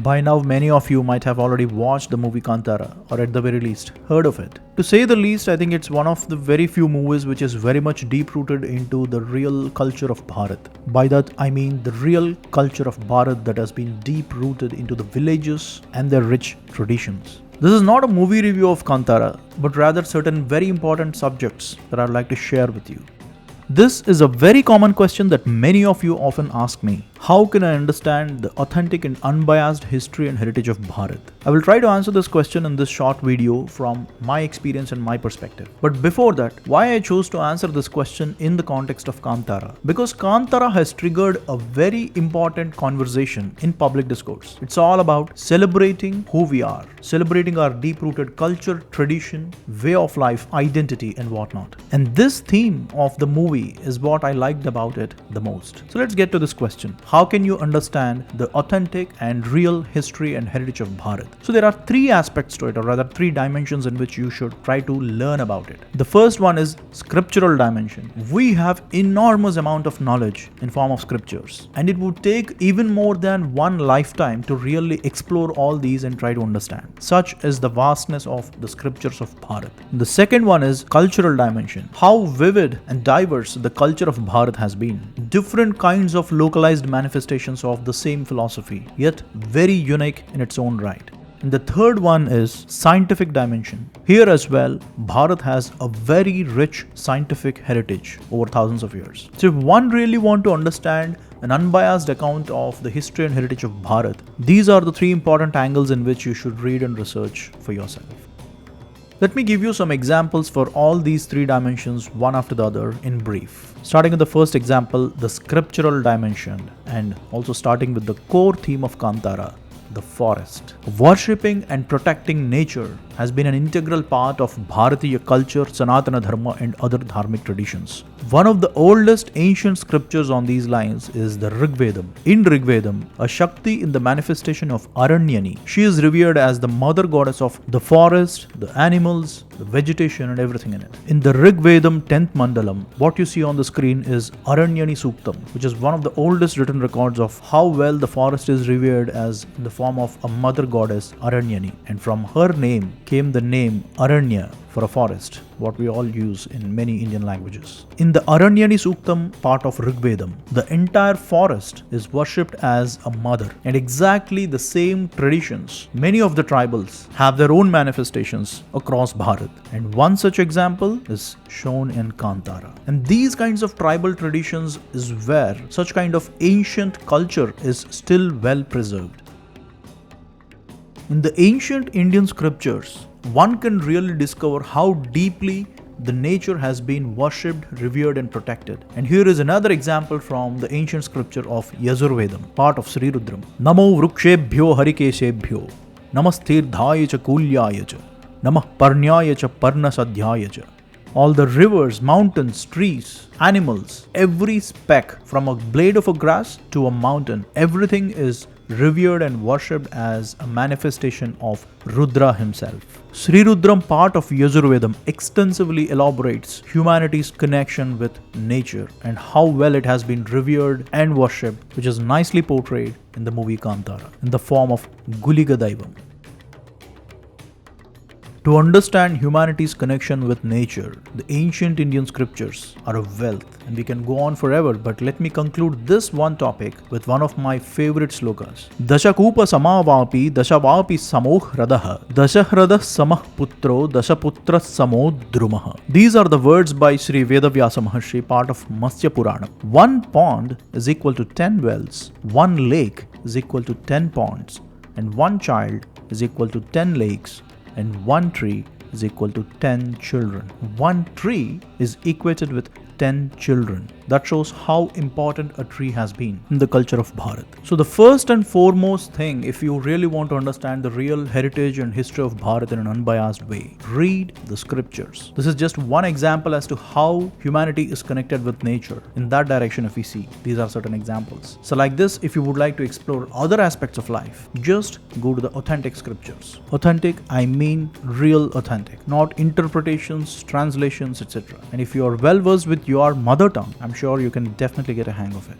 By now, many of you might have already watched the movie Kantara, or at the very least, heard of it. To say the least, I think it's one of the very few movies which is very much deep-rooted into the real culture of Bharat. By that, I mean the real culture of Bharat that has been deep-rooted into the villages and their rich traditions. This is not a movie review of Kantara, but rather certain very important subjects that I'd like to share with you. This is a very common question that many of you often ask me. How can I understand the authentic and unbiased history and heritage of Bharat? I will try to answer this question in this short video from my experience and my perspective. But before that, why I chose to answer this question in the context of Kantara? Because Kantara has triggered a very important conversation in public discourse. It's all about celebrating who we are, celebrating our deep-rooted culture, tradition, way of life, identity and whatnot. And this theme of the movie is what I liked about it the most. So let's get to this question. How can you understand the authentic and real history and heritage of Bharat? So there are three aspects to it, or rather three dimensions in which you should try to learn about it. The first one is scriptural dimension. We have enormous amount of knowledge in form of scriptures, and it would take even more than one lifetime to really explore all these and try to understand. Such is the vastness of the scriptures of Bharat. The second one is cultural dimension. How vivid and diverse the culture of Bharat has been. Different kinds of localized manifestations of the same philosophy, yet very unique in its own right. And the third one is scientific dimension. Here as well, Bharat has a very rich scientific heritage over thousands of years. So if one really want to understand an unbiased account of the history and heritage of Bharat, these are the three important angles in which you should read and research for yourself. Let me give you some examples for all these three dimensions one after the other in brief. Starting with the first example, the scriptural dimension, and also starting with the core theme of Kantara, the forest. Worshipping and protecting nature has been an integral part of Bharatiya culture, Sanatana Dharma and other dharmic traditions. One of the oldest ancient scriptures on these lines is the Rig Vedam. In Rig Vedam, a Shakti in the manifestation of Aranyani. She is revered as the mother goddess of the forest, the animals, the vegetation and everything in it. In the Rig Vedam 10th Mandalam, what you see on the screen is Aranyani Suktam, which is one of the oldest written records of how well the forest is revered as in the form of a mother goddess Aranyani. And from her name came the name Aranya for a forest, what we all use in many Indian languages. In the Aranyani Suktam part of Rig Vedam, the entire forest is worshipped as a mother, and exactly the same traditions. Many of the tribals have their own manifestations across Bharat, and one such example is shown in Kantara. And these kinds of tribal traditions is where such kind of ancient culture is still well preserved. In the ancient Indian scriptures, one can really discover how deeply the nature has been worshipped, revered and protected. And here is another example from the ancient scripture of Yajurvedam, part of Sri Rudram. Namo vrukshebhyo harikeshebhyo, namastirthaya cha kulyaya cha, namah parnyaya cha parnasadhyaya cha. All the rivers, mountains, trees, animals, every speck from a blade of a grass to a mountain, everything is revered and worshipped as a manifestation of Rudra himself. Sri Rudram part of Yajurvedam extensively elaborates humanity's connection with nature and how well it has been revered and worshipped, which is nicely portrayed in the movie Kantara in the form of Guliga Daivam. To understand humanity's connection with nature, the ancient Indian scriptures are a wealth, and we can go on forever, but let me conclude this one topic with one of my favorite slokas. Dashakupa samavapi dashavapi samoh radaha dashahrada samah putro dashaputra samo drumaha. These are the words by Sri Vedavyasa Maharshi, part of Matsya Purana. One pond is equal to 10 wells, one lake is equal to 10 ponds, and one child is equal to 10 lakes, and one tree is equal to 10 children. One tree is equated with 10 children. That shows how important a tree has been in the culture of Bharat. So the first and foremost thing, if you really want to understand the real heritage and history of Bharat in an unbiased way, read the scriptures. This is just one example as to how humanity is connected with nature. In that direction, if we see, these are certain examples. So like this, if you would like to explore other aspects of life, just go to the authentic scriptures. Authentic, I mean real authentic, not interpretations, translations, etc. And if you are well versed with your mother tongue, I'm sure you can definitely get a hang of it.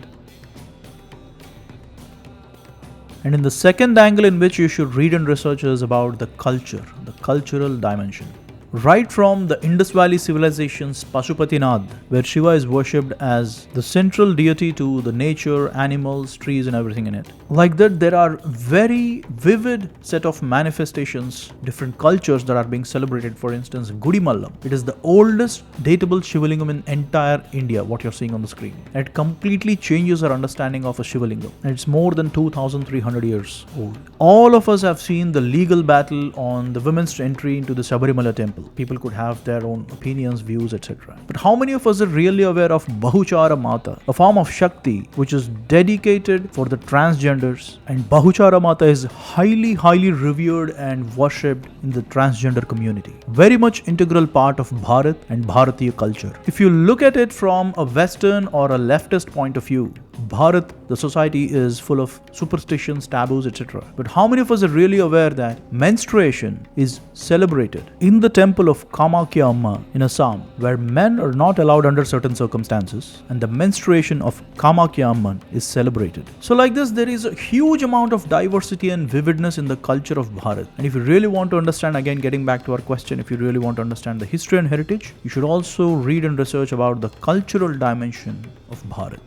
And in the second angle in which you should read and research is about the culture, the cultural dimension. Right from the Indus Valley civilization's Pashupatinath, where Shiva is worshipped as the central deity to the nature, animals, trees and everything in it. Like that, there are very vivid set of manifestations, different cultures that are being celebrated. For instance, Gudimallam. It is the oldest datable Shivalingam in entire India, what you're seeing on the screen. And it completely changes our understanding of a Shivalingam. And it's more than 2,300 years old. All of us have seen the legal battle on the women's entry into the Sabarimala temple. People could have their own opinions, views, etc. But how many of us are really aware of Bahuchara Mata, a form of Shakti which is dedicated for the transgenders? And Bahuchara Mata is highly revered and worshipped in the transgender community. Very much integral part of Bharat and Bharatiya culture. If you look at it from a Western or a leftist point of view, Bharat, the society is full of superstitions, taboos, etc. But how many of us are really aware that menstruation is celebrated in the temple of Kamakhya Amma in Assam, where men are not allowed under certain circumstances, and the menstruation of Kamakhya Amman is celebrated. So like this, there is a huge amount of diversity and vividness in the culture of Bharat. And if you really want to understand, again getting back to our question, if you really want to understand the history and heritage, you should also read and research about the cultural dimension of Bharat.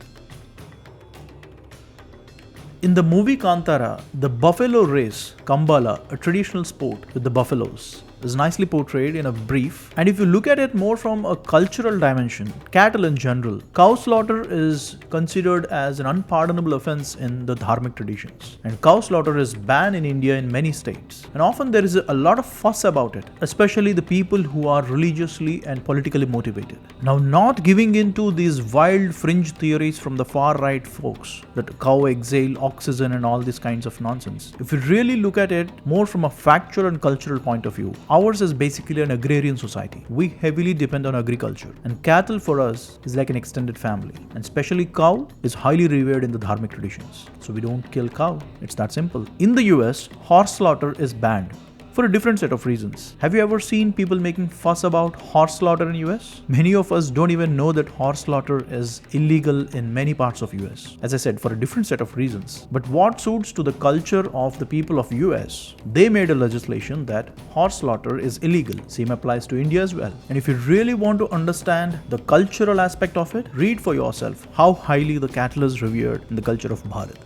In the movie Kantara, the buffalo race, Kambala, a traditional sport with the buffaloes, is nicely portrayed in a brief. And if you look at it more from a cultural dimension, cattle in general, cow slaughter is considered as an unpardonable offense in the dharmic traditions. And cow slaughter is banned in India in many states. And often there is a lot of fuss about it, especially the people who are religiously and politically motivated. Now, not giving into these wild fringe theories from the far right folks that cow exhale oxygen and all these kinds of nonsense. If you really look at it more from a factual and cultural point of view, ours is basically an agrarian society. We heavily depend on agriculture, and cattle for us is like an extended family. And especially cow is highly revered in the dharmic traditions. So we don't kill cow. It's that simple. In the US, horse slaughter is banned for a different set of reasons. Have you ever seen people making fuss about horse slaughter in US? Many of us don't even know that horse slaughter is illegal in many parts of US. As I said, for a different set of reasons. But what suits to the culture of the people of US, they made a legislation that horse slaughter is illegal. Same applies to India as well. And if you really want to understand the cultural aspect of it, read for yourself how highly the cattle is revered in the culture of Bharat.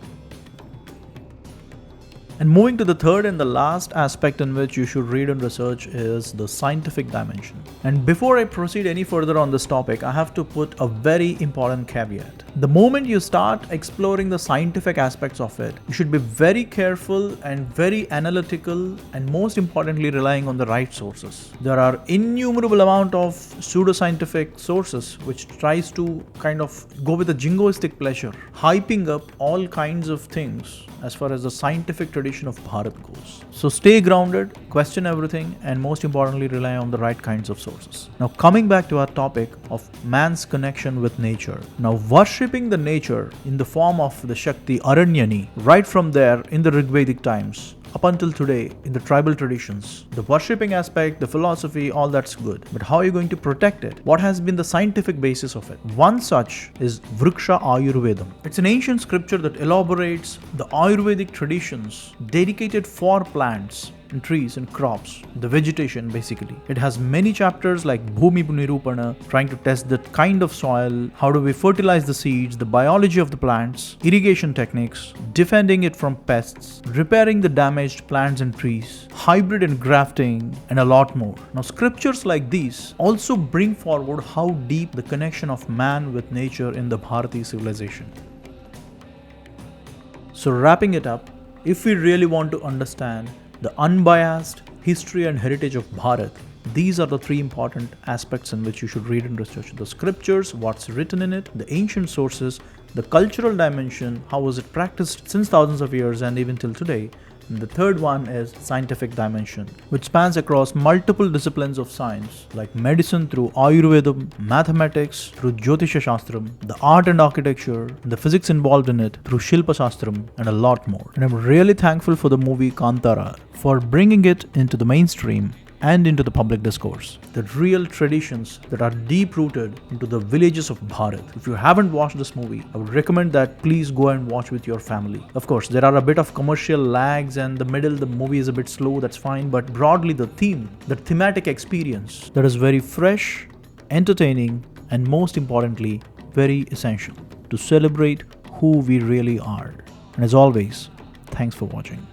And moving to the third and the last aspect in which you should read and research is the scientific dimension. And before I proceed any further on this topic, I have to put a very important caveat. The moment you start exploring the scientific aspects of it, you should be very careful and very analytical, and most importantly relying on the right sources. There are innumerable amount of pseudoscientific sources which tries to kind of go with a jingoistic pleasure, hyping up all kinds of things as far as the scientific tradition of Bharat goes. So stay grounded, question everything, and most importantly rely on the right kinds of sources. Now coming back to our topic of man's connection with nature. Now worshipping the nature in the form of the Shakti Aranyani, right from there in the Rigvedic times, up until today in the tribal traditions, the worshipping aspect, the philosophy, all that's good. But how are you going to protect it? What has been the scientific basis of it? One such is Vriksha Ayurvedam. It's an ancient scripture that elaborates the Ayurvedic traditions dedicated for plants and trees and crops, the vegetation basically. It has many chapters like Bhumi Nirupana, trying to test the kind of soil, how do we fertilize the seeds, the biology of the plants, irrigation techniques, defending it from pests, repairing the damaged plants and trees, hybrid and grafting, and a lot more. Now scriptures like these also bring forward how deep the connection of man with nature in the Bharati civilization. So wrapping it up, if we really want to understand the unbiased history and heritage of Bharat, these are the three important aspects in which you should read and research: the scriptures, what's written in it, the ancient sources, the cultural dimension, how was it practiced since thousands of years and even till today. And the third one is scientific dimension, which spans across multiple disciplines of science like medicine through Ayurvedam, mathematics through Jyotisha Shastram, the art and architecture, the physics involved in it through Shilpa Shastram, and a lot more. And I'm really thankful for the movie Kantara for bringing it into the mainstream and into the public discourse. The real traditions that are deep-rooted into the villages of Bharat. If you haven't watched this movie, I would recommend that please go and watch with your family. Of course, there are a bit of commercial lags and the middle, the movie is a bit slow, that's fine, but broadly the theme, the thematic experience, that is very fresh, entertaining, and most importantly, very essential to celebrate who we really are. And as always, thanks for watching.